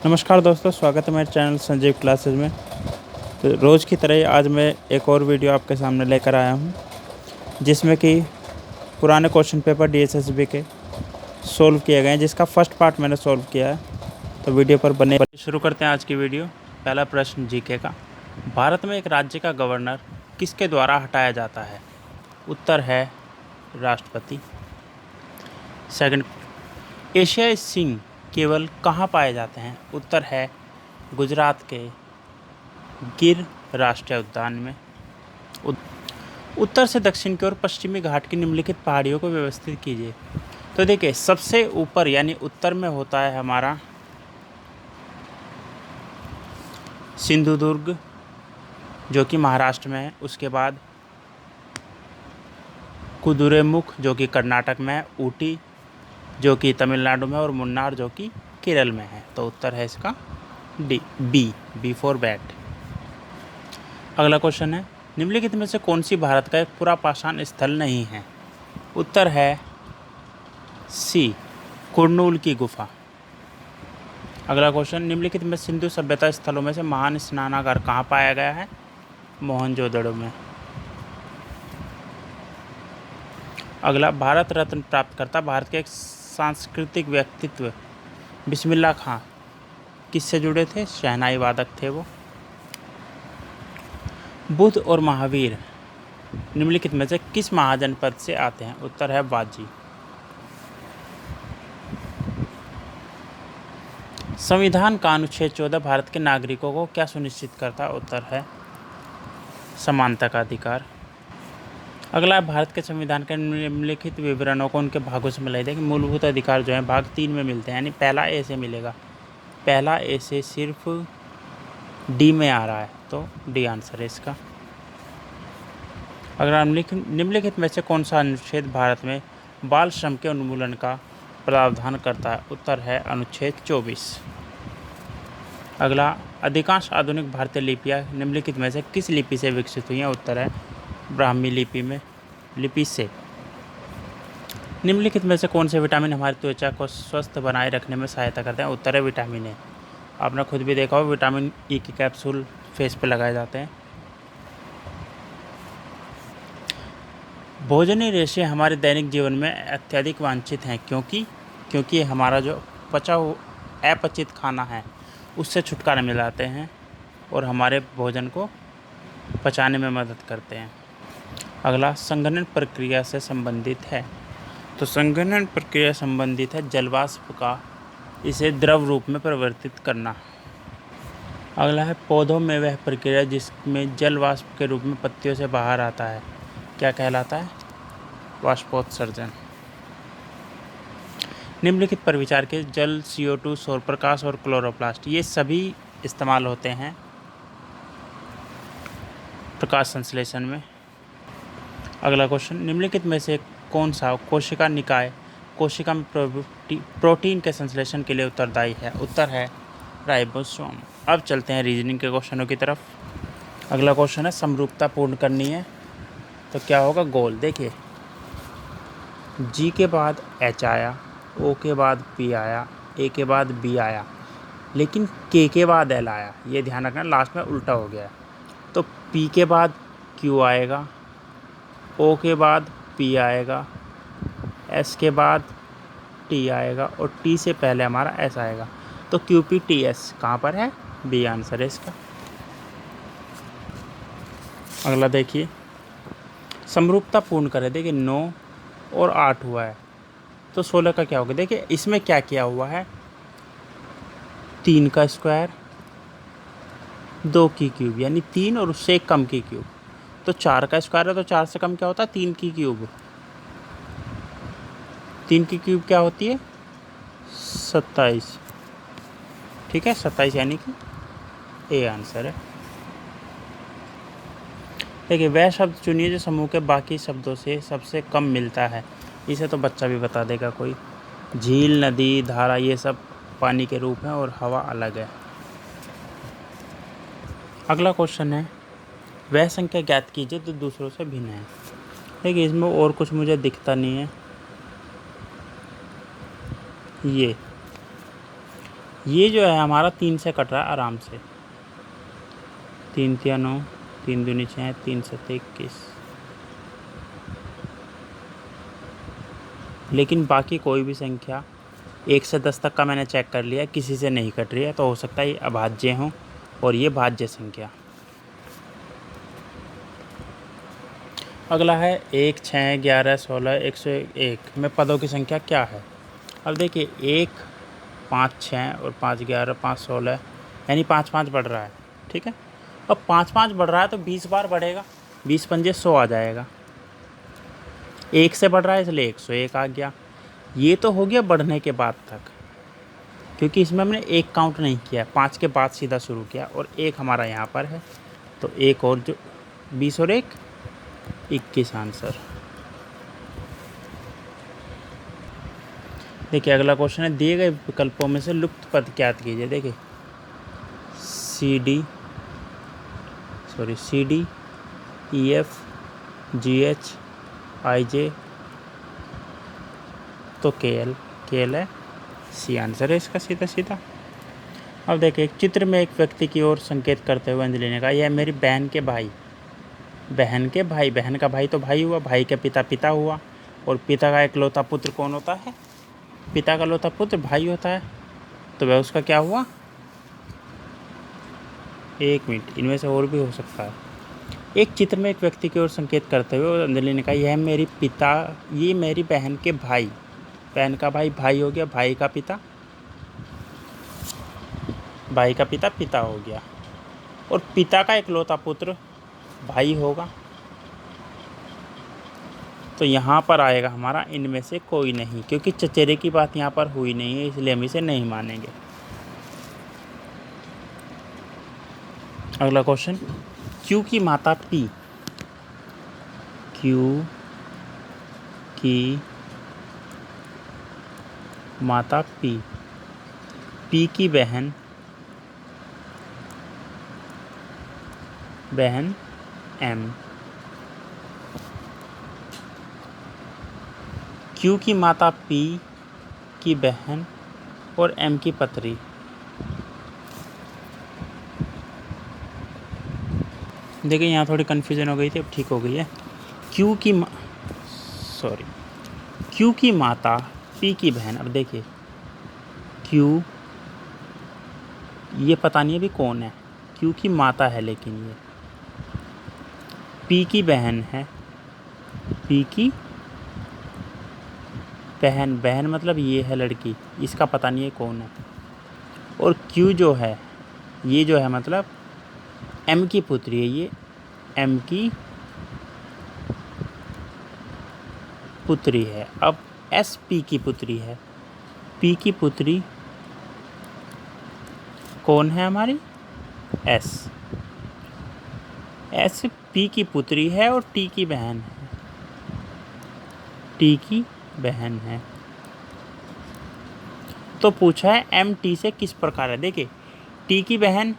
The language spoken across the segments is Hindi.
नमस्कार दोस्तों, स्वागत है मेरे चैनल संजीव क्लासेस में। तो रोज़ की तरह आज मैं एक और वीडियो आपके सामने लेकर आया हूं, जिसमें कि पुराने क्वेश्चन पेपर डीएसएसबी के सॉल्व किए गए हैं, जिसका फर्स्ट पार्ट मैंने सॉल्व किया है। तो वीडियो पर बने शुरू करते हैं आज की वीडियो। पहला प्रश्न जीके का, भारत में एक राज्य का गवर्नर किसके द्वारा हटाया जाता है? उत्तर है राष्ट्रपति। सेकंड, एशियाई सिंह केवल कहाँ पाए जाते हैं? उत्तर है गुजरात के गिर राष्ट्रीय उद्यान में। उत्तर से दक्षिण की ओर पश्चिमी घाट की निम्नलिखित पहाड़ियों को व्यवस्थित कीजिए। तो देखिए, सबसे ऊपर यानी उत्तर में होता है हमारा सिंधुदुर्ग, जो कि महाराष्ट्र में है। उसके बाद कुद्रेमुख, जो कि कर्नाटक में है। ऊटी, जो कि तमिलनाडु में, और मुन्नार, जो कि केरल में है। तो उत्तर है इसका बी फॉर बैट। अगला क्वेश्चन है, निम्नलिखित में से कौन सी भारत का एक पुरापाषाण स्थल नहीं है? उत्तर है सी, कुरनूल की गुफा। अगला क्वेश्चन, निम्नलिखित में सिंधु सभ्यता स्थलों में से महान स्नानागार कहाँ पाया गया है? मोहनजोदड़ो में। अगला, भारत रत्न प्राप्तकर्ता भारत के एक सांस्कृतिक व्यक्तित्व बिस्मिल्लाह खां किससे जुड़े थे? शहनाई वादक थे वो। बुद्ध और महावीर निम्नलिखित में से किस महाजनपद से आते हैं? उत्तर है वाजी। संविधान का अनुच्छेद 14 भारत के नागरिकों को क्या सुनिश्चित करता है? उत्तर है समानता का अधिकार। अगला, भारत के संविधान के निम्नलिखित विवरणों को उनके भागों से मिलाई दें। मूलभूत अधिकार जो है भाग 3 में मिलते हैं, यानी पहला ए से मिलेगा। पहला ए से सिर्फ डी में आ रहा है, तो डी आंसर है इसका। अगर निम्नलिखित में से कौन सा अनुच्छेद भारत में बाल श्रम के उन्मूलन का प्रावधान करता है? उत्तर है अनुच्छेद 24। अगला, अधिकांश आधुनिक भारतीय लिपियाँ निम्नलिखित में से किस लिपि से विकसित हुई हैं? उत्तर है ब्राह्मी लिपि से। निम्नलिखित में से कौन से विटामिन हमारी त्वचा को स्वस्थ बनाए रखने में सहायता करते हैं? उत्तर है विटामिन ए। आपने खुद भी देखा हो, विटामिन ई के कैप्सूल फेस पे लगाए जाते हैं। भोजनीय रेशे हमारे दैनिक जीवन में अत्यधिक वांछित हैं, क्योंकि हमारा जो अपचित खाना है उससे छुटकारा मिलाते हैं और हमारे भोजन को पचाने में मदद करते हैं। अगला, संघनन प्रक्रिया से संबंधित है। तो संघनन प्रक्रिया संबंधित है जलवाष्प का इसे द्रव रूप में परिवर्तित करना। अगला है, पौधों में वह प्रक्रिया जिसमें जल वाष्प के रूप में पत्तियों से बाहर आता है, क्या कहलाता है? वाष्पोत्सर्जन। निम्नलिखित पर विचार के जल, CO2, सौर प्रकाश और क्लोरोप्लास्ट, ये सभी इस्तेमाल होते हैं प्रकाश संश्लेषण में। अगला क्वेश्चन, निम्नलिखित में से कौन सा कोशिका निकाय कोशिका में प्रोटीन के संश्लेषण के लिए उत्तरदायी है? उत्तर है राइबोसोम। अब चलते हैं रीजनिंग के क्वेश्चनों की तरफ। अगला क्वेश्चन है, समरूपता पूर्ण करनी है तो क्या होगा? गोल। देखिए, जी के बाद एच आया, ओ के बाद पी आया, ए के बाद बी आया, लेकिन के बाद एल आया। ये ध्यान रखना, लास्ट में उल्टा हो गया। तो पी के बाद क्यू आएगा, ओ के बाद पी आएगा, एस के बाद टी आएगा और टी से पहले हमारा एस आएगा। तो QPTS कहाँ पर है? बी आंसर है इसका। अगला देखिए, समरूपता पूर्ण करें। देखिए 9 और 8 हुआ है, तो 16 का क्या होगा? देखिए इसमें क्या किया हुआ है, 3 का स्क्वायर, 2 की क्यूब, यानी 3 और उससे एक कम की क्यूब। तो 4 का स्क्वायर है, तो 4 से कम क्या होता है? 3 की क्यूब। 3 की क्यूब क्या होती है? 27। ठीक है, 27 यानी कि ए आंसर है। देखिए, वह शब्द चुनिए जो समूह के बाकी शब्दों से सबसे कम मिलता है। इसे तो बच्चा भी बता देगा कोई। झील, नदी, धारा, ये सब पानी के रूप हैं और हवा अलग है। अगला क्वेश्चन है, वह संख्या ज्ञात कीजिए जो दूसरों से भिन्न है। देखिए, इसमें और कुछ मुझे दिखता नहीं है। ये जो है हमारा 3 से कट रहा है आराम से। 3 तिया 9, 3 दूनी 6, 3 सत्ते 21। लेकिन बाकी कोई भी संख्या 1 से 10 तक का मैंने चेक कर लिया, किसी से नहीं कट रही है, तो हो सकता है ये अभाज्य हों और ये भाज्य संख्या। अगला है 1, 6, 11, 16, 101 में पदों की संख्या क्या है। अब देखिए 1, 5, 6 और 5, 11, 5, 16 यानी 5 5 बढ़ रहा है। ठीक है, अब 5 5 बढ़ रहा है तो 20 बार बढ़ेगा, 20 पंजे 100 आ जाएगा। 1 से बढ़ रहा है इसलिए 101 आ गया। ये तो हो गया बढ़ने के बाद तक, क्योंकि इसमें हमने 1 काउंट नहीं किया, 5 के बाद सीधा शुरू किया और 1 हमारा यहाँ पर है, तो 1 और जो 20 और 1 21 आंसर। देखिए अगला क्वेश्चन है, दिए गए विकल्पों में से लुप्त पद ज्ञात कीजिए। देखिए C D E F G H I J, तो के एल है सी आंसर है इसका सीधा सीधा। अब देखिए एक चित्र में एक व्यक्ति की ओर संकेत करते हुए अंजलि ने कहा, यह मेरी बहन के भाई। बहन के भाई, बहन का भाई तो भाई हुआ, भाई का पिता पिता हुआ, और पिता का इकलौता पुत्र कौन होता है? पिता का इकलौता पुत्र भाई होता है, तो वह उसका क्या हुआ? 1 मिनट, इनमें से और भी हो सकता है। एक चित्र में एक व्यक्ति की ओर संकेत करते हुए अंजलि ने कहा, यह ये मेरी बहन के भाई। बहन का भाई भाई हो गया, भाई का पिता पिता हो गया, और पिता का इकलौता पुत्र भाई होगा, तो यहाँ पर आएगा हमारा इनमें से कोई नहीं, क्योंकि चचेरे की बात यहाँ पर हुई नहीं है, इसलिए हम इसे नहीं मानेंगे। अगला क्वेश्चन, क्यू की माता पी। क्यू की माता पी, पी की बहन एम। क्यू की माता पी की बहन और एम की पत्री। देखिए यहाँ थोड़ी कन्फ्यूजन हो गई थी, अब ठीक हो गई है। क्यू की माता पी की बहन। अब देखिए क्यू, ये पता नहीं अभी कौन है, क्यू की माता है, लेकिन ये पी की बहन है। पी की बहन मतलब ये है लड़की, इसका पता नहीं है कौन है। और क्यू जो है, ये जो है मतलब एम की पुत्री है, ये एम की पुत्री है। अब एस पी की पुत्री है। पी की पुत्री कौन है हमारी? एस पी की पुत्री है और टी की बहन है। टी की बहन है, तो पूछा है एम टी से किस प्रकार है। देखिए टी की बहन,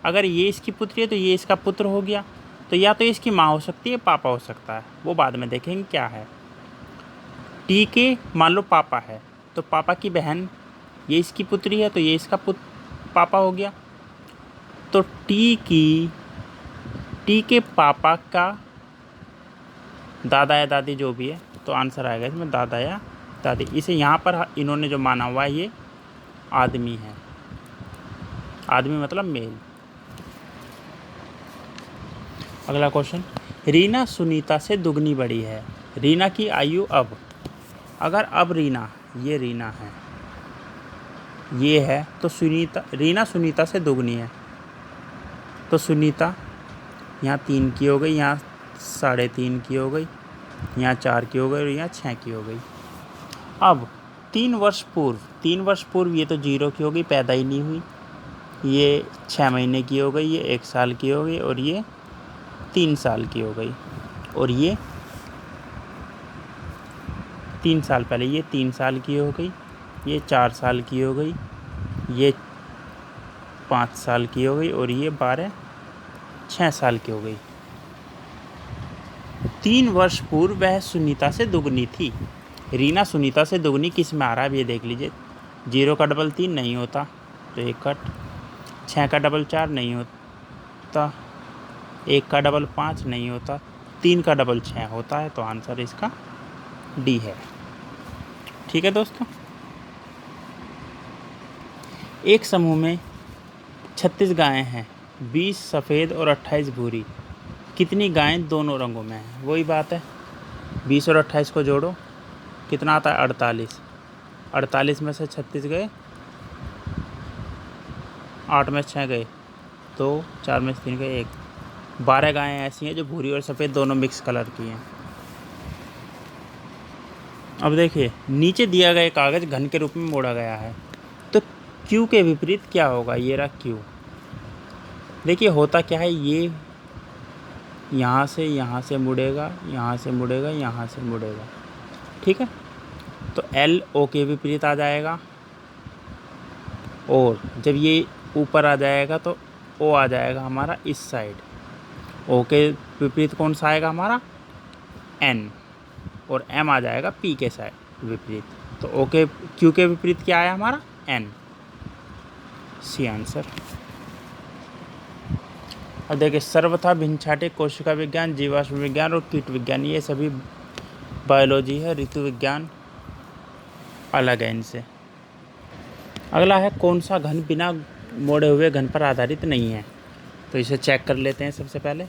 अगर ये इसकी पुत्री है तो ये इसका पुत्र हो गया, तो या तो इसकी माँ हो सकती है, पापा हो सकता है, वो बाद में देखेंगे क्या है। टी के मान लो पापा है, तो पापा की बहन ये इसकी पुत्री है, तो ये इसका पापा हो गया। तो टी के पापा का दादा या दादी जो भी है, तो आंसर आएगा इसमें दादा या दादी। इसे यहाँ पर इन्होंने जो माना हुआ है ये आदमी है, आदमी मतलब मेल। अगला क्वेश्चन, रीना सुनीता से दुगनी बड़ी है। रीना की आयु अब, अगर अब रीना, ये रीना है, ये है, तो रीना सुनीता से दुगनी है, तो सुनीता यहाँ 3 की हो गई, यहाँ 3.5 की हो गई, यहाँ 4 की हो गई और यहाँ 6 की हो गई। अब 3 वर्ष पूर्व ये तो 0 की हो गई, पैदा ही नहीं हुई। ये 6 महीने की हो गई, ये 1 साल की हो गई, और ये 3 साल की हो गई, और ये 3 साल पहले ये 3 साल की हो गई, ये 4 साल की हो गई, ये 5 साल की हो गई, और ये 6 साल की हो गई। 3 वर्ष पूर्व वह सुनीता से दुगनी थी। रीना सुनीता से दुगनी किस में आ रहा है, अब ये देख लीजिए। 0 का डबल 3 नहीं होता, तो 1 कट। 6 का डबल 4 नहीं होता, 1 का डबल 5 नहीं होता, 3 का डबल 6 होता है, तो आंसर इसका डी है। ठीक है दोस्तों, एक समूह में 36 गायें हैं, 20 सफ़ेद और 28 भूरी। कितनी गायें दोनों रंगों में हैं? वही बात है, 20 और 28 को जोड़ो, कितना आता है? 48। 48 में से 36 गए, 8 में 6 गए, 2, 4 में से 3 गए, 1। 12 गायें ऐसी हैं जो भूरी और सफ़ेद दोनों मिक्स कलर की हैं। अब देखिए, नीचे दिया गया कागज़ घन के रूप में मोड़ा गया है, तो क्यू के विपरीत क्या होगा? ये रहा क्यू। देखिए होता क्या है, ये यहाँ से मुड़ेगा, यहाँ से मुड़ेगा, यहाँ से मुड़ेगा, ठीक है। तो एल ओ के विपरीत आ जाएगा, और जब ये ऊपर आ जाएगा तो ओ आ जाएगा हमारा इस साइड। ओ के विपरीत कौन सा आएगा हमारा? एन, और एम आ जाएगा पी के साइड विपरीत। तो ओ के क्यू के विपरीत क्या आया हमारा? एन। C answer. और देखिए, सर्वथा भिन्नछाटे कोशिका विज्ञान, जीवाश्म विज्ञान और कीट विज्ञान, ये सभी बायोलॉजी है, ऋतु विज्ञान अलग है इनसे। अगला है, कौन सा घन बिना मोड़े हुए घन पर आधारित नहीं है? तो इसे चेक कर लेते हैं सबसे पहले।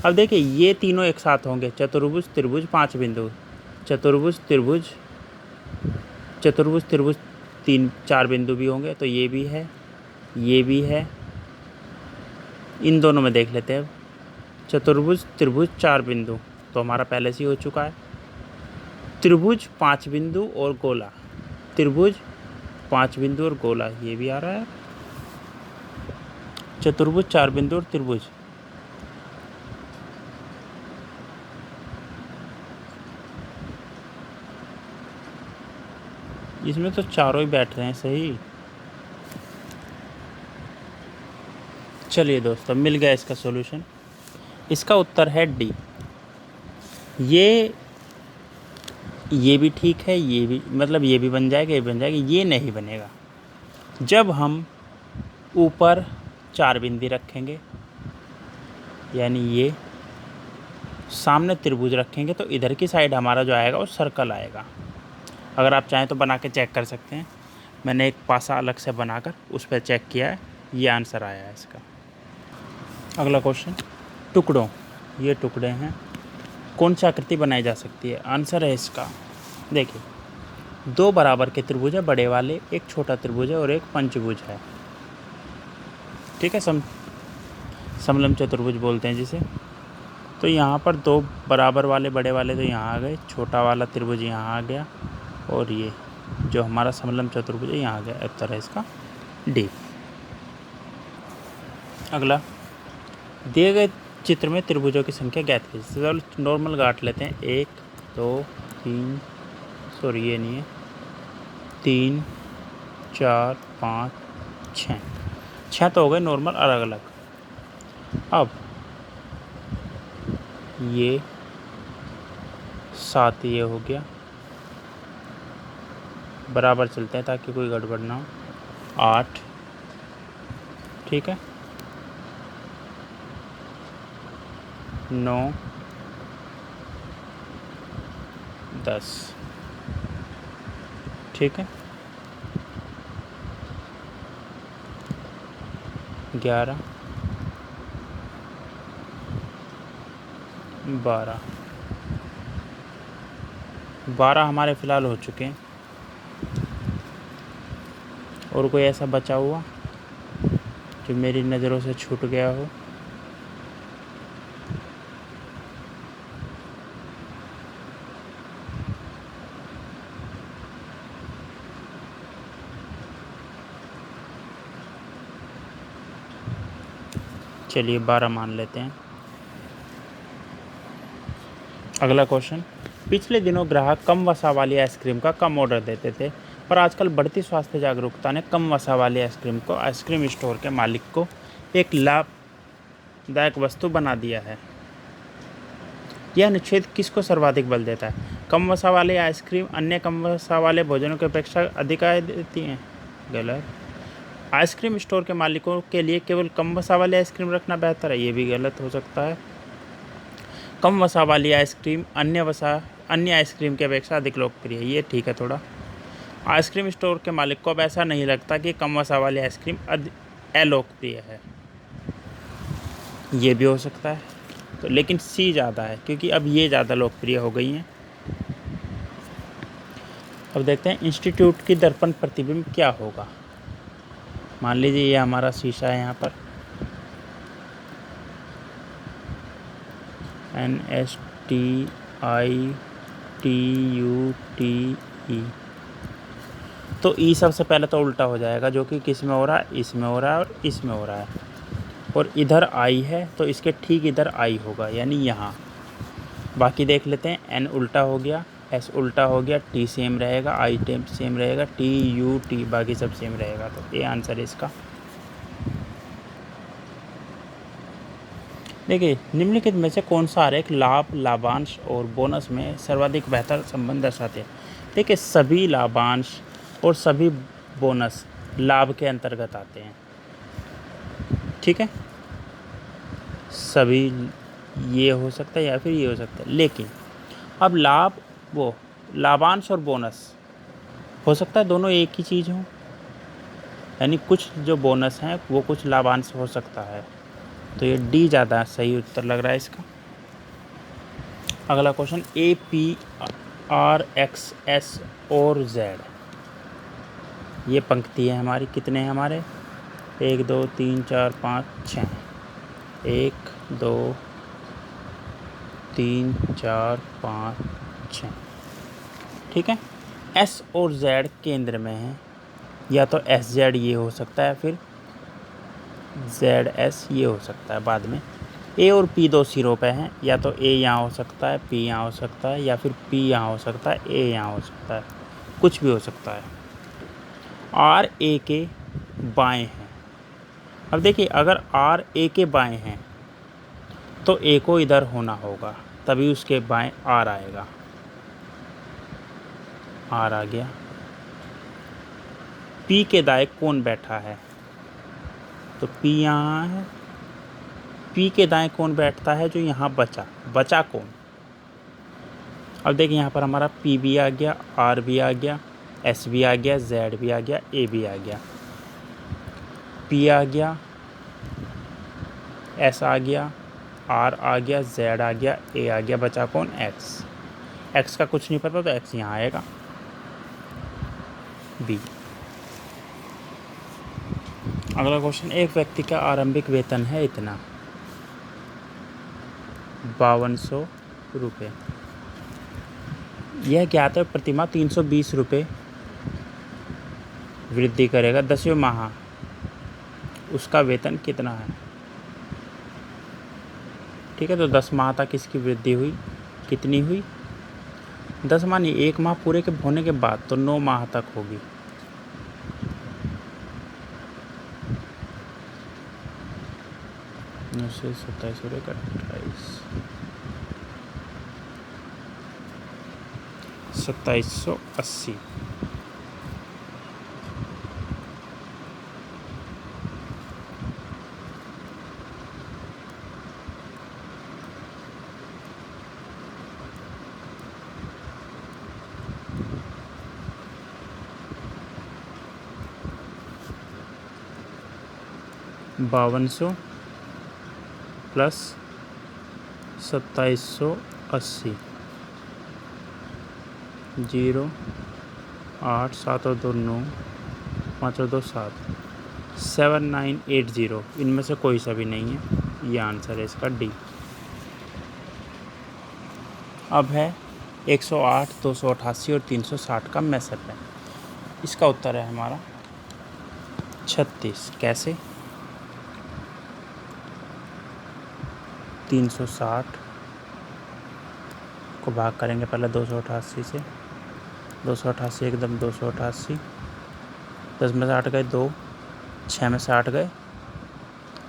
अब देखिए, ये तीनों एक साथ होंगे, चतुर्भुज त्रिभुज 5 बिंदु, चतुर्भुज त्रिभुज, चतुर्भुज त्रिभुज 3-4 बिंदु भी होंगे, तो ये भी है, ये भी है। इन दोनों में देख लेते हैं, चतुर्भुज त्रिभुज 4 बिंदु तो हमारा पहले से ही हो चुका है। त्रिभुज 5 बिंदु और गोला, त्रिभुज 5 बिंदु और गोला, ये भी आ रहा है। चतुर्भुज 4 बिंदु और त्रिभुज, इसमें तो चारों ही बैठ रहे हैं सही। चलिए दोस्तों, मिल गया इसका सॉल्यूशन। इसका उत्तर है डी। ये भी ठीक है, ये भी, मतलब ये भी बन जाएगा, ये बन जाएगा, ये नहीं बनेगा। जब हम ऊपर 4 बिंदी रखेंगे, यानी ये सामने त्रिभुज रखेंगे, तो इधर की साइड हमारा जो आएगा वो सर्कल आएगा। अगर आप चाहें तो बना के चेक कर सकते हैं, मैंने एक पासा अलग से बनाकर उस पर चेक किया है, ये आंसर आया है इसका। अगला क्वेश्चन, टुकड़ों, ये टुकड़े हैं, कौन सी आकृति बनाई जा सकती है? आंसर है इसका, देखिए, 2 बराबर के त्रिभुज है बड़े वाले, एक छोटा त्रिभुज है और एक पंचभुज है, ठीक है, समलम चतुर्भुज बोलते हैं जिसे। तो यहाँ पर 2 बराबर वाले बड़े वाले तो यहाँ आ गए, छोटा वाला त्रिभुज यहाँ आ गया, और ये जो हमारा समलम चतुर्भुज है यहाँ आ गया। उत्तर है इसका डी। अगला, दिए गए चित्र में त्रिभुजों की संख्या ज्ञात कीजिए। चलो नॉर्मल गांठ लेते हैं, 1 2 3, सॉरी ये नहीं है, 3 4 5 6 तो हो गए नॉर्मल अलग अलग। अब ये 7 ये हो गया, बराबर चलते हैं ताकि कोई गड़बड़ ना हो। 8, ठीक है, 9 10, ठीक है, 11 12 हमारे फ़िलहाल हो चुके हैं। और कोई ऐसा बचा हुआ जो मेरी नज़रों से छूट गया हो? चलिए 12 मान लेते हैं। अगला क्वेश्चन, पिछले दिनों ग्राहक कम वसा वाली आइसक्रीम का कम ऑर्डर देते थे, पर आजकल बढ़ती स्वास्थ्य जागरूकता ने कम वसा वाली आइसक्रीम को आइसक्रीम स्टोर के मालिक को एक लाभदायक वस्तु बना दिया है। यह अनुच्छेद किसको सर्वाधिक बल देता है? कम वसा वाली आइसक्रीम अन्य कम वसा वाले भोजनों की अपेक्षा अधिक आय देती हैं। गलत। आइसक्रीम स्टोर के मालिकों के लिए केवल कम वसा वाली आइसक्रीम रखना बेहतर है, ये भी गलत हो सकता है। कम वसा वाली आइसक्रीम अन्य आइसक्रीम की अपेक्षा अधिक लोकप्रिय है, ये ठीक है थोड़ा। आइसक्रीम स्टोर के मालिक को अब ऐसा नहीं लगता कि कम वसा वाली आइसक्रीम अलोकप्रिय है, ये भी हो सकता है। तो लेकिन सी ज़्यादा है क्योंकि अब ये ज़्यादा लोकप्रिय हो गई हैं। अब देखते हैं इंस्टीट्यूट की दर्पण प्रतिबिंब क्या होगा। मान लीजिए ये हमारा शीशा है, यहाँ पर NSTITUTE, तो ई सबसे पहले तो उल्टा हो जाएगा, जो कि किस में हो रहा है, इसमें हो रहा है और इसमें हो रहा है, और इधर आई है तो इसके ठीक इधर आई होगा, यानी यहाँ। बाकी देख लेते हैं, N उल्टा हो गया, S उल्टा हो गया, T सेम रहेगा, I टेम सेम रहेगा, TUT बाकी सब सेम रहेगा, तो ये आंसर है इसका। देखिए निम्नलिखित में से कौन सा आरेख लाभ, लाभांश और बोनस में सर्वाधिक बेहतर संबंध दर्शाते हैं। देखिए सभी लाभांश और सभी बोनस लाभ के अंतर्गत आते हैं, ठीक है। सभी ये हो सकता है या फिर ये हो सकता है, लेकिन अब लाभांश और बोनस हो सकता है दोनों एक ही चीज़ हो, यानी कुछ जो बोनस हैं वो कुछ लाभांश हो सकता है, तो ये डी ज़्यादा सही उत्तर लग रहा है इसका। अगला क्वेश्चन APRXS और Z, ये पंक्ति है हमारी, कितने हैं हमारे, 1 2 3 4 5 6, 1 2 3 4 5 6, ठीक है। S और Z केंद्र में है, या तो SZ ये हो सकता है, फिर ZS ये हो सकता है बाद में। A और P दो सिरों पे हैं, या तो A यहाँ हो सकता है, P यहाँ हो सकता है, या फिर P यहाँ हो सकता है, A यहाँ हो सकता है, कुछ भी हो सकता है। R A के बाएं हैं। अब देखिए अगर R A के बाएं हैं तो A को इधर होना होगा, तभी उसके बाएं R आएगा, R आ गया। P के दाएं कौन बैठा है, तो P यहाँ है। P के दाएं कौन बैठता है, जो यहाँ बचा कौन। अब देखिए यहाँ पर हमारा P भी आ गया, R भी आ गया, S भी आ गया, Z भी आ गया, A भी आ गया। P आ गया, S आ गया, R आ गया, Z आ गया, A आ गया, बचा कौन, X। X का कुछ नहीं पता तो X यहाँ आएगा, B। अगला क्वेश्चन, एक व्यक्ति का आरंभिक वेतन है इतना, 5200 रुपये। यह ज्ञात है प्रतिमाह 320 रुपये वृद्धि करेगा, 10वें माह उसका वेतन कितना है, ठीक है। तो 10 माह तक इसकी वृद्धि हुई, कितनी हुई, 10 माह नहीं, 1 माह पूरे के होने के बाद, तो 9 माह तक होगी। से 27 और 28, 2780। $5200 प्लस 2780, 0 8 7 और 2 9 5 और 2 7, 7980, इनमें से कोई सा भी नहीं है, ये आंसर है इसका डी। अब है 108, 288 और 360 का मैसअप है, इसका उत्तर है हमारा 36। कैसे, 360 को भाग करेंगे पहले 288 से, 288 एकदम 288, 10 में से 8 गए 2, 6 में से 8 गए,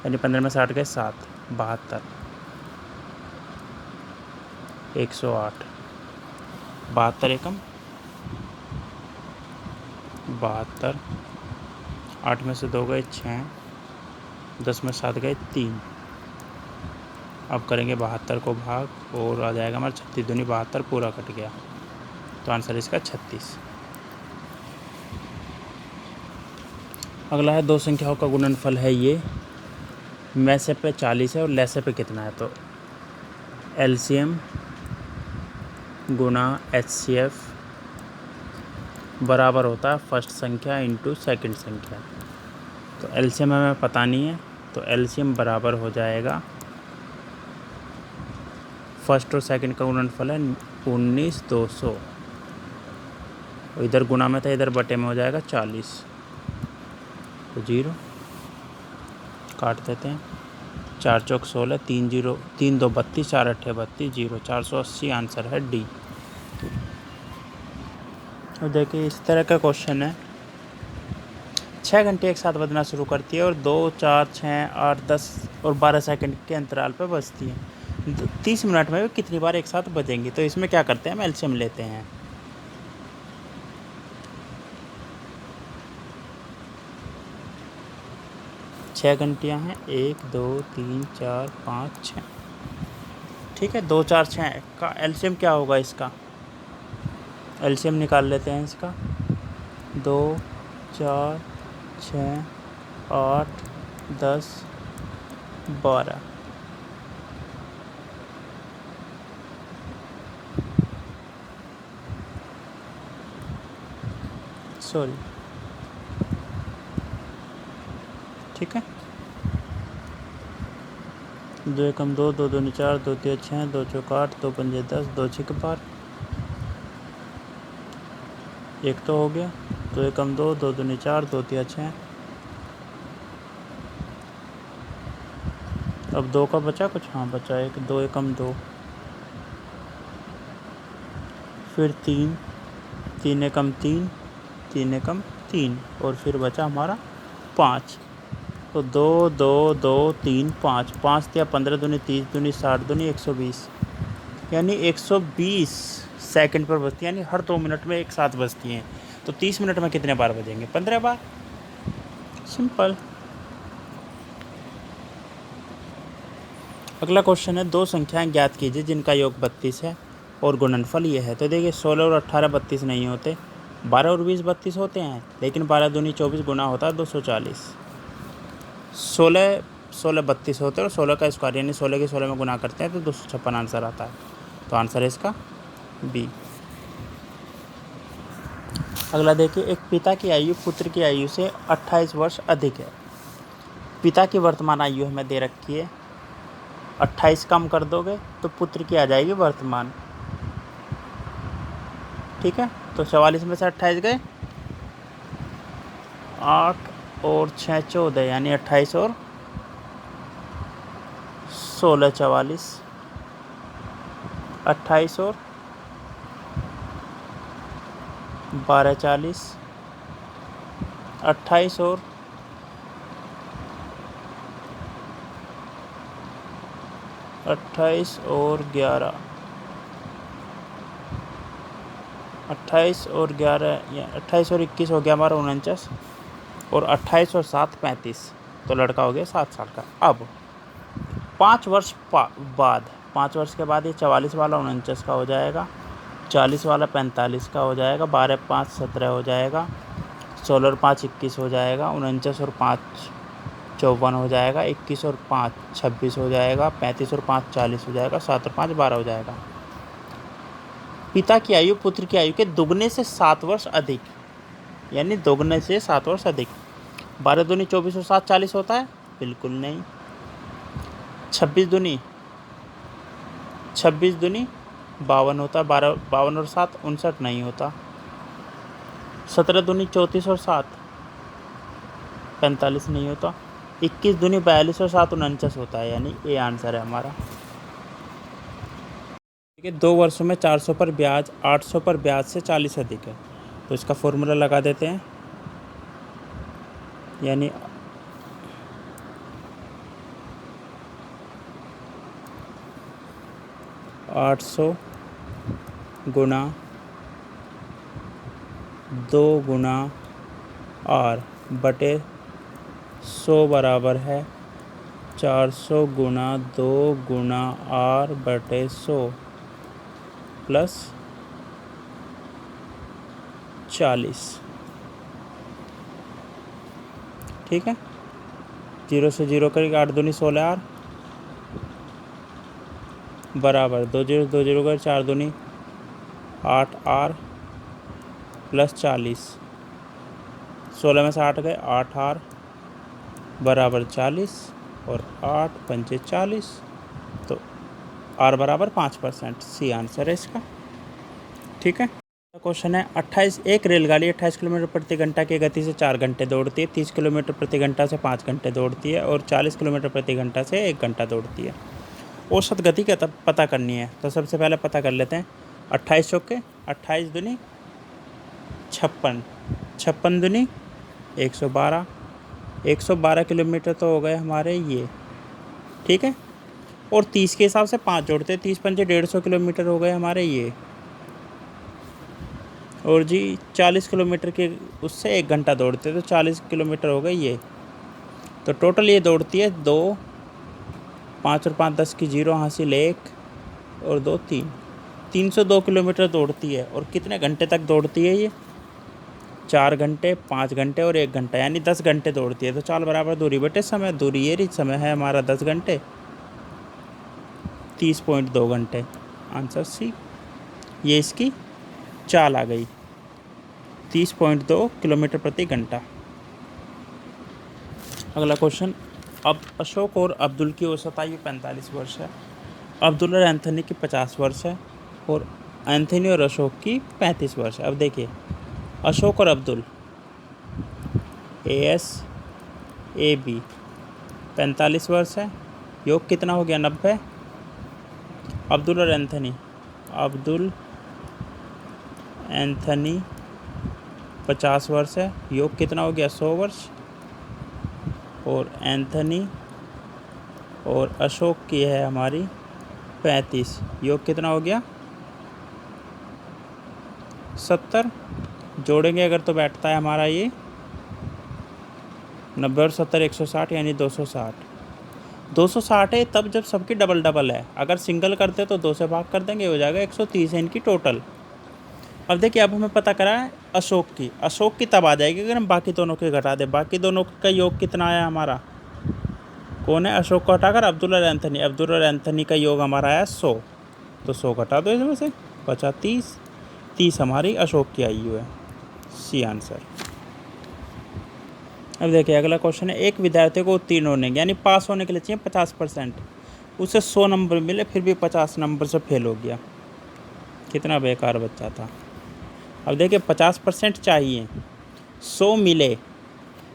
यानी 15 में से 8 गए 7, 72, 108, 72 एकम 72, 8 में से 2 गए 6, 10 में 7 गए 3। अब करेंगे 72 को भाग और आ जाएगा हमारा 36 दूनी 72, पूरा कट गया, तो आंसर इसका 36। अगला है दो संख्याओं का गुणनफल है ये, में से पे 40 है और ले से पे कितना है, तो एलसीएम गुना एचसीएफ बराबर होता है फर्स्ट संख्या इंटू सेकंड संख्या। तो एलसीएम हमें पता नहीं है, तो एलसीएम बराबर हो जाएगा, फर्स्ट और सेकंड का गुणनफल है 19,200, इधर गुना में था इधर बटे में हो जाएगा 40, तो 0 काट देते हैं, 4 चौक 16, 3 0 3 2 32, 4 8 32, 0 480 आंसर है डी। और देखिए इस तरह का क्वेश्चन है, 6 घंटे एक साथ बजना शुरू करती है और 2 4 6 8 10 और 12 सेकंड के अंतराल पर बजती है। 30 मिनट में कितनी बार एक साथ बजेंगी, तो इसमें क्या करते हैं, हम एलसीएम लेते हैं। छः घंटियाँ हैं, 1 2 3 4 5 6, ठीक है। 2 4 6 का एलसीएम क्या होगा, इसका एलसीएम निकाल लेते हैं इसका। 2 4 6 8 10 12, सॉरी, ठीक है। 2 एकम 2, 2 दूनी 4, 2 तिया 6, 2 चौक 8, 2 पंजे 10, 2 छिक 12, एक तो हो गया। 2 एकम 2, 2 दूनी 4, 2 तिया 6, अब 2 का बचा कुछ, हाँ बचा एक, 2 एकम 2, फिर 3, 3 एकम 3, 3 एकम 3, और फिर बचा हमारा 5, तो 2 2 2 3 5, 5 तिया 15 दूनी 30 दूनी 60 दूनी 120, यानी 120 सेकंड पर बजती है, यानी हर 2 मिनट में एक साथ बजती हैं। तो 30 मिनट में कितने बार बजेंगे, 15 बार, सिंपल। अगला क्वेश्चन है, दो संख्याएं ज्ञात कीजिए जिनका योग 32 है और गुणनफल ये है। तो देखिए 16 और 18 32 नहीं होते, 12 और 20 32 होते हैं, लेकिन 12 दूनी 24 गुना होता है 240। 16 32 होते हैं और 16 का स्क्वायर यानी 16 के 16 में गुना करते हैं तो 256 आंसर आता है, तो आंसर है इसका बी। अगला देखिए, एक पिता की आयु पुत्र की आयु से 28 वर्ष अधिक है। पिता की वर्तमान आयु हमें दे रखी है, 28 कम कर दोगे तो पुत्र की आ जाएगी वर्तमान, ठीक है। तो 44 में से 28 गए, 8 और 6 14, यानी 28 और 16 44, 28 और 12 40, 28 और 28 और 11, 28 और 11 या 28 और 21 हो गया हमारा 49, और 28 और 7 35, तो लड़का हो गया 7 साल का। अब 5 वर्ष बाद, 5 वर्ष के बाद ये 44 वाला 49 का हो जाएगा, 40 वाला 45 का हो जाएगा, 12 5 17 हो जाएगा, 16 और 5 21 हो जाएगा, 49 और 5 54 हो जाएगा, 21 और 5 26 हो जाएगा, 35 और 5 40 हो जाएगा, 7 और 5 12 हो जाएगा। पिता की आयु पुत्र की आयु के दुगने से 7 वर्ष अधिक, यानी दोगुने से 7 वर्ष अधिक। 12 दूनी 24 और 7 40 होता है, बिल्कुल नहीं। 26 दूनी 52 होता है, 52 और 7 59 नहीं होता। 17 दूनी 34 और 7 45 नहीं होता। 21 दूनी 42 और 7 49 होता है, यानी ये आंसर है हमारा। ठीक है, 2 वर्षों में 400 पर ब्याज 800 पर ब्याज से 40 अधिक है, तो इसका फॉर्मूला लगा देते हैं, यानी 800 गुना 2 गुना R बटे 100 बराबर है 400 गुना 2 गुना R बटे 100 प्लस 40। ठीक है, 0 से 0 करेंगे, 8 दूनी 16 R बराबर 2 0 2 0 कर 4 दूनी 8 R प्लस 40। 16 में से 8 गए, 8 R बराबर 40 और 8 पंचे 40, तो R बराबर 5%। सी आंसर है इसका। ठीक है, क्वेश्चन है 28 एक रेलगाड़ी 28 किलोमीटर प्रति घंटा की गति से 4 घंटे दौड़ती है, 30 किलोमीटर प्रति घंटा से 5 घंटे दौड़ती है और 40 किलोमीटर प्रति घंटा से 1 घंटा दौड़ती है। औसत गति का पता करनी है, तो सबसे पहले पता कर लेते हैं। 28 चौके 28 दूनी 56, 56 दूनी 112, 112 किलोमीटर तो हो गए हमारे ये। ठीक है, और 30 के हिसाब से 5 जोड़ते हैं, 30 पंजे 150 किलोमीटर हो गए हमारे ये। और जी 40 किलोमीटर के उससे 1 घंटा दौड़ते हैं, तो 40 किलोमीटर हो गए ये। तो टोटल ये दौड़ती है 2, 5 और 5 10 की 0 हासिल 1 और 2 3, 302 किलोमीटर दौड़ती है। और कितने घंटे तक दौड़ती है ये? 4 घंटे, 5 घंटे और 1 घंटा, यानी 10 घंटे दौड़ती है। तो चाल बराबर दूरी बटे समय, दूरी ये रही, समय है हमारा 10 घंटे, 30.2 घंटे। आंसर सी, ये इसकी चाल आ गई, 30.2 किलोमीटर प्रति घंटा। अगला क्वेश्चन, अब अशोक और अब्दुल की औसत आयु 45 वर्ष है, अब्दुल और एंथनी की 50 वर्ष है और एंथनी और अशोक की 35 वर्ष है। अब देखिए, अशोक और अब्दुल AS AB 45 वर्ष है, योग कितना हो गया 90। अब्दुल और एंथनी, अब्दुल एंथनी 50 वर्ष है, योग कितना हो गया 100 वर्ष। और एंथनी और अशोक की है हमारी 35, योग कितना हो गया 70। जोड़ेंगे अगर तो बैठता है हमारा ये 90 और 70 160, यानी 260। 260 है तब जब सबकी डबल डबल है, अगर सिंगल करते तो 2 से भाग कर देंगे, हो जाएगा 130 है इनकी टोटल। अब देखिए, अब हमें पता करा है अशोक की तब आ जाएगी अगर हम बाकी दोनों के घटा दें। बाकी दोनों का योग कितना आया हमारा, कौन है, अशोक को हटाकर अब्दुल और एंथनी, अब्दुल और एंथनी का योग हमारा आया 100, तो 100 घटा दो इसमें से, बचा 30, 30 हमारी अशोक की आयु है। C answer. अब देखिए अगला क्वेश्चन है, एक विद्यार्थी को उत्तीर्ण होने यानी पास होने के लिए चाहिए 50%, उसे 100 नंबर मिले फिर भी 50 नंबर से फेल हो गया, कितना बेकार बच्चा था। अब देखिए 50% चाहिए, 100 मिले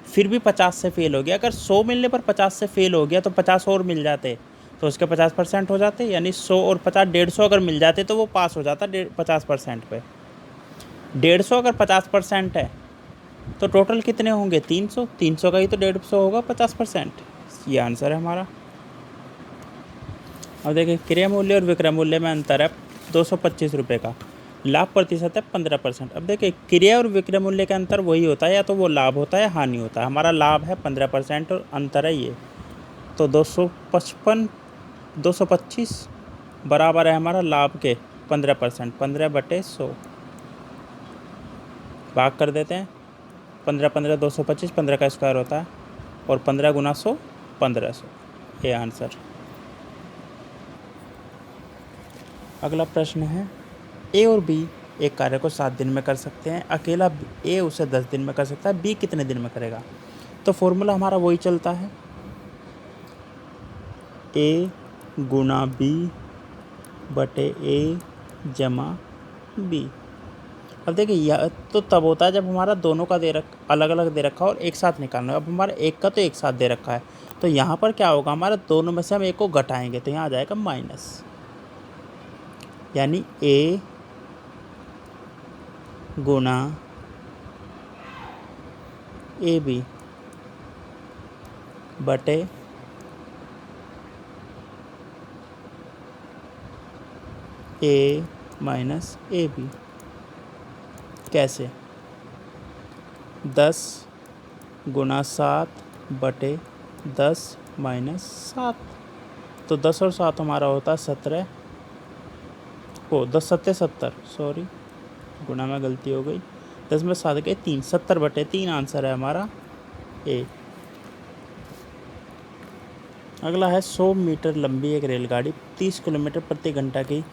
फिर भी 50 से फेल हो गया। अगर 100 मिलने पर 50 से फेल हो गया तो 50 और मिल जाते तो उसके 50% हो जाते, यानी 100 और 50 150 अगर मिल जाते तो वो पास हो जाता 50% पे। 150 अगर 50% है तो टोटल कितने होंगे 300, 300 का ही तो 150 होगा 50%। ये आंसर है हमारा। अब देखिए क्रय मूल्य और विक्रय मूल्य में अंतर है 225 रुपये का, लाभ प्रतिशत है 15%। अब देखिए क्रय और विक्रय मूल्य का अंतर वही होता है, या तो वो लाभ होता है हानि होता है। हमारा लाभ है 15% और अंतर है ये, तो 225 बराबर है हमारा लाभ के 15%, 15/100 भाग कर देते हैं। 15 15 225, 15 का स्क्वायर होता है और 15 गुना 100 1500, ये आंसर। अगला प्रश्न है, ए और बी एक कार्य को 7 दिन में कर सकते हैं, अकेला ए उसे 10 दिन में कर सकता है, बी कितने दिन में करेगा? तो फॉर्मूला हमारा वही चलता है, ए गुना बी बटे ए जमा बी। अब देखिए यह तो तब होता है जब हमारा दोनों का अलग अलग दे रखा हो और एक साथ निकालना है। अब हमारा एक का तो एक साथ दे रखा है, तो यहाँ पर क्या होगा, हमारा दोनों में से हम एक को घटाएंगे तो यहाँ आ जाएगा माइनस, यानी ए गुना ए बी बटे ए माइनस ए बी। कैसे? 10 गुना 7 बटे 10 माइनस 7। तो 10 और 7 हमारा होता है 17 को 10 सत्ते 70, सॉरी गुणा में गलती हो गई। 10 में 7 के 3, 70 बटे 3 आंसर है हमारा ए। अगला है 100 मीटर लंबी एक रेलगाड़ी 30 किलोमीटर प्रति घंटा की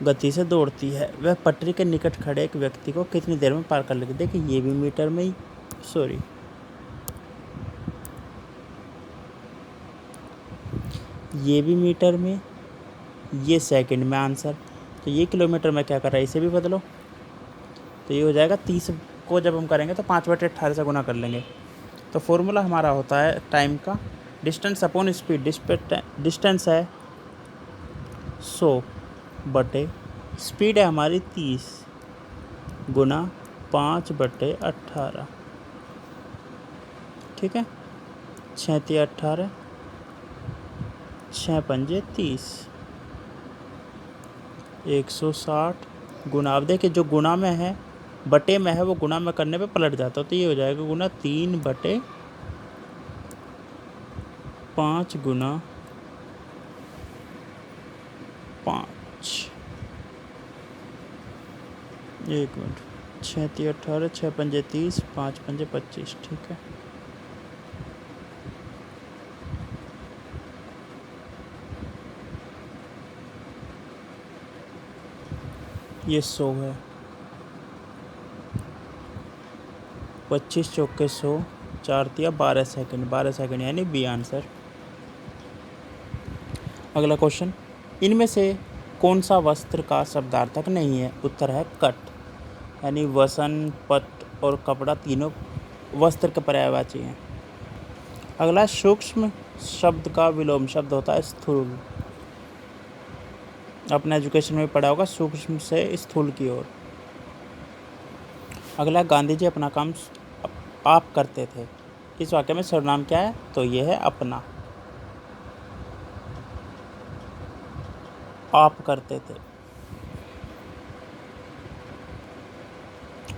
गति से दौड़ती है। वह पटरी के निकट खड़े एक व्यक्ति को कितनी देर में पार कर लेगी। देखिए ये भी मीटर में ही, सॉरी ये भी मीटर में, ये सेकंड में आंसर। तो ये किलोमीटर में क्या कर रहा है, इसे भी बदलो। तो ये हो जाएगा 30 को जब हम करेंगे तो 5/18 से गुना कर लेंगे। तो फॉर्मूला हमारा होता है टाइम का डिस्टेंस अपॉन स्पीड। डिस्टेंस है 100 बटे स्पीड है हमारी 30 गुना 5/18। ठीक है, 6×3 = 18, 6×5 = 30, 160 गुना। अब देखिए जो गुना में है बटे में है वो गुना में करने पे पलट जाता है। तो ये हो जाएगा गुना 3/5 गुना 5। 1 मिनट, 6×3 = 18, 6×5 = 30, 5×5 = 25। ठीक है, ये 100 है। 25 चौके 100, 4×3 = 12 सेकंड, 12 सेकंड यानी बी आंसर। अगला क्वेश्चन, इनमें से कौन सा वस्त्र का शब्दार्थक नहीं है। उत्तर है कट, यानी वसन, पट और कपड़ा तीनों वस्त्र के पर्यायवाची हैं। अगला, सूक्ष्म शब्द का विलोम शब्द होता है स्थूल। अपने एजुकेशन में पढ़ा होगा, सूक्ष्म से स्थूल की ओर। अगला, गांधी जी अपना काम आप करते थे। इस वाक्य में सर्वनाम क्या है, तो यह है अपना। आप करते थे।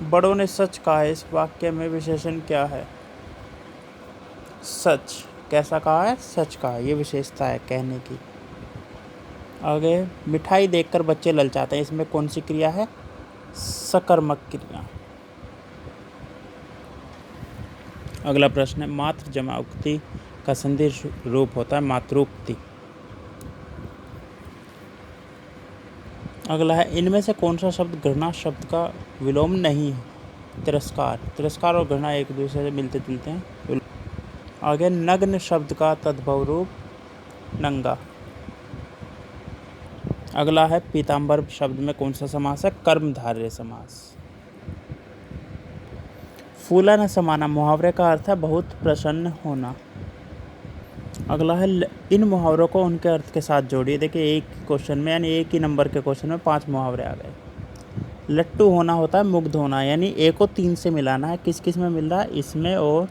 बड़ों ने सच कहा है, इस वाक्य में विशेषण क्या है। सच। कैसा कहा है, सच कहा, ये विशेषता है कहने की। आगे, मिठाई देखकर बच्चे ललचाते हैं, इसमें कौन सी क्रिया है, सकर्मक क्रिया। अगला प्रश्न है, मात्र जमा उक्ति का संधि रूप होता है मातृक्ति। अगला है, इनमें से कौन सा शब्द घृणा शब्द का विलोम नहीं है। तिरस्कार। तिरस्कार और घृणा एक दूसरे से मिलते जुलते हैं। आगे, नग्न शब्द का तद्भव रूप नंगा। अगला है, पीताम्बर शब्द में कौन सा समास है, कर्मधारय समास। फूला न समाना मुहावरे का अर्थ है बहुत प्रसन्न होना। अगला है, इन मुहावरों को उनके अर्थ के साथ जोड़िए। देखिए एक क्वेश्चन में, यानी एक ही नंबर के क्वेश्चन में 5 मुहावरे आ गए। लट्टू होना होता है मुग्ध होना, यानी ए को 3 से मिलाना है। किस किस में मिल रहा है, इसमें और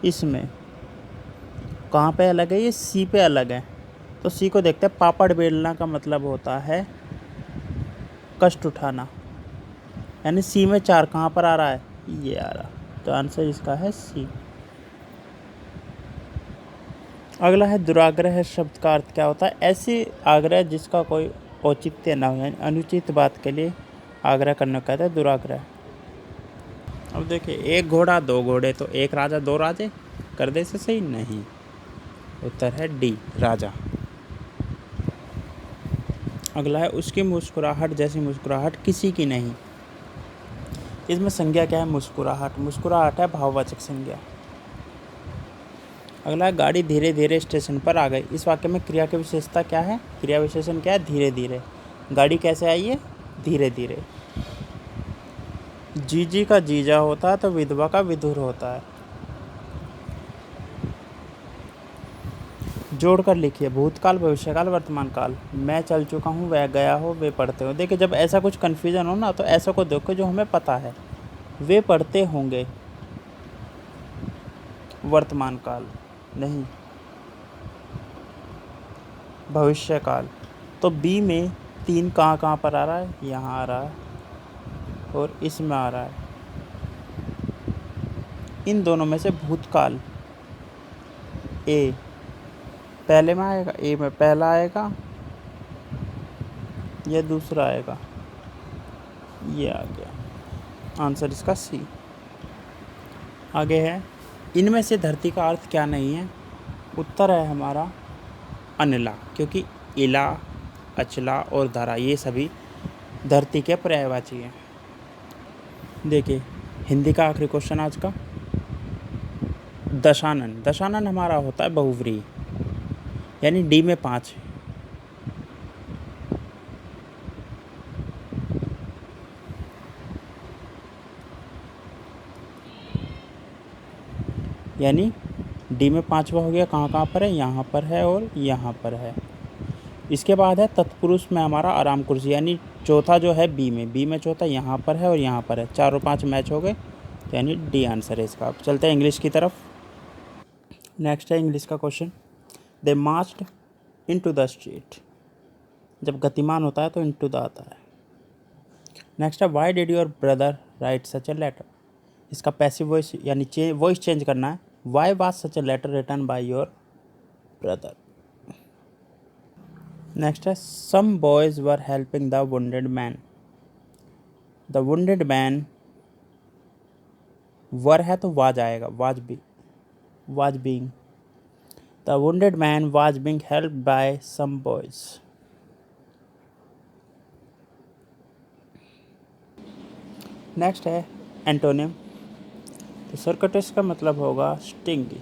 इसमें। कहाँ पे अलग है, ये सी पे अलग है। तो सी को देखते हैं। पापड़ बेलना का मतलब होता है कष्ट उठाना, यानी सी में 4 कहाँ पर आ रहा है, ये आ रहा। तो आंसर इसका है सी। अगला है, दुराग्रह शब्द का अर्थ क्या होता है, ऐसी आग्रह जिसका कोई औचित्य न हो, यानी अनुचित बात के लिए आग्रह करने को कहता है दुराग्रह। अब देखिए, एक घोड़ा 2 घोड़े, तो एक राजा 2 राजे कर दे से सही नहीं। उत्तर है डी, राजा। अगला है, उसकी मुस्कुराहट जैसी मुस्कुराहट किसी की नहीं। इसमें संज्ञा क्या है, मुस्कुराहट। मुस्कुराहट है भाववाचक संज्ञा। अगला है, गाड़ी धीरे धीरे स्टेशन पर आ गई। इस वाक्य में क्रिया की विशेषता क्या है, क्रिया विशेषण क्या है, धीरे धीरे। गाड़ी कैसे आई है, धीरे धीरे। जीजी का जीजा होता है तो विधवा का विधुर होता है। जोड़कर लिखिए, भूतकाल, भविष्यकाल, वर्तमान काल। मैं चल चुका हूँ, वह गया हो, वे पढ़ते हो। देखिए जब ऐसा कुछ कन्फ्यूजन हो ना, तो ऐसा को देखो जो हमें पता है। वे पढ़ते होंगे, वर्तमान काल नहीं, भविष्य काल। तो बी में 3 कहाँ कहाँ पर आ रहा है, यहाँ आ रहा है और इसमें आ रहा है। इन दोनों में से भूतकाल ए पहले में आएगा, ए में पहला आएगा या दूसरा आएगा, ये आ गया आंसर इसका सी। आगे है, इनमें से धरती का अर्थ क्या नहीं है? उत्तर है हमारा अनिला, क्योंकि इला, अचला और धरा ये सभी धरती के पर्यायवाची हैं। देखिए हिंदी का आखिरी क्वेश्चन आज का, दशानन। दशानन हमारा होता है बहुव्रीहि, यानी डी में 5। यानी डी में 5वां हो गया, कहाँ कहाँ पर है? यहाँ पर है और यहाँ पर है। इसके बाद है तत्पुरुष में हमारा आराम कुर्सी, यानी चौथा जो है बी में चौथा यहाँ पर है और यहाँ पर है। 4 और 5 मैच हो गए, तो यानी डी आंसर है इसका। अब चलते हैं इंग्लिश की तरफ। नेक्स्ट है इंग्लिश का question, they marched into the street. जब गतिमान होता है तो इनटू द आता है। नेक्स्ट है, why did your brother write such a letter. इसका पैसिव वॉइस यानी वॉइस चेंज करना है, why was such a letter written by your brother. Next है, some boys were helping the wounded man. The wounded man were है तो वाज आएगा, was being. The wounded man was being helped by some boys. Next है एंटोनिम, तो सर्कटिस का मतलब होगा स्टिंगी।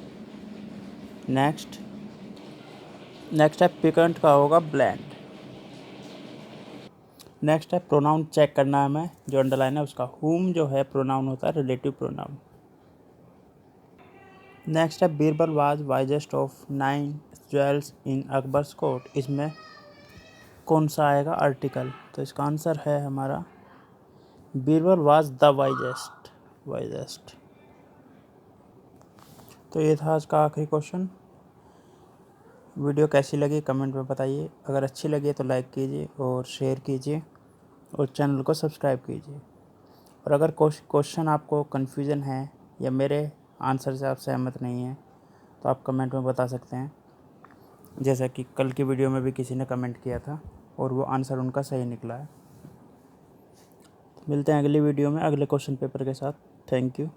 नेक्स्ट है पिकेंट का होगा ब्लैंड। नेक्स्ट है प्रोनाउन चेक करना है हमें, जो अंडरलाइन है उसका हुम जो है प्रोनाउन होता है रिलेटिव प्रोनाउन। नेक्स्ट है Birbal was wisest of 9 jewels in Akbar's court. इसमें कौन सा आएगा आर्टिकल, तो इसका आंसर है हमारा बीरबल वाज द वाइजेस्ट। तो ये था आज का आखिरी क्वेश्चन। वीडियो कैसी लगी कमेंट में बताइए, अगर अच्छी लगी तो लाइक कीजिए और शेयर कीजिए और चैनल को सब्सक्राइब कीजिए। और अगर क्वेश्चन आपको कन्फ्यूज़न है या मेरे आंसर से आप सहमत नहीं हैं तो आप कमेंट में बता सकते हैं, जैसा कि कल की वीडियो में भी किसी ने कमेंट किया था और वो आंसर उनका सही निकला है। मिलते हैं अगली वीडियो में अगले क्वेश्चन पेपर के साथ। Thank you.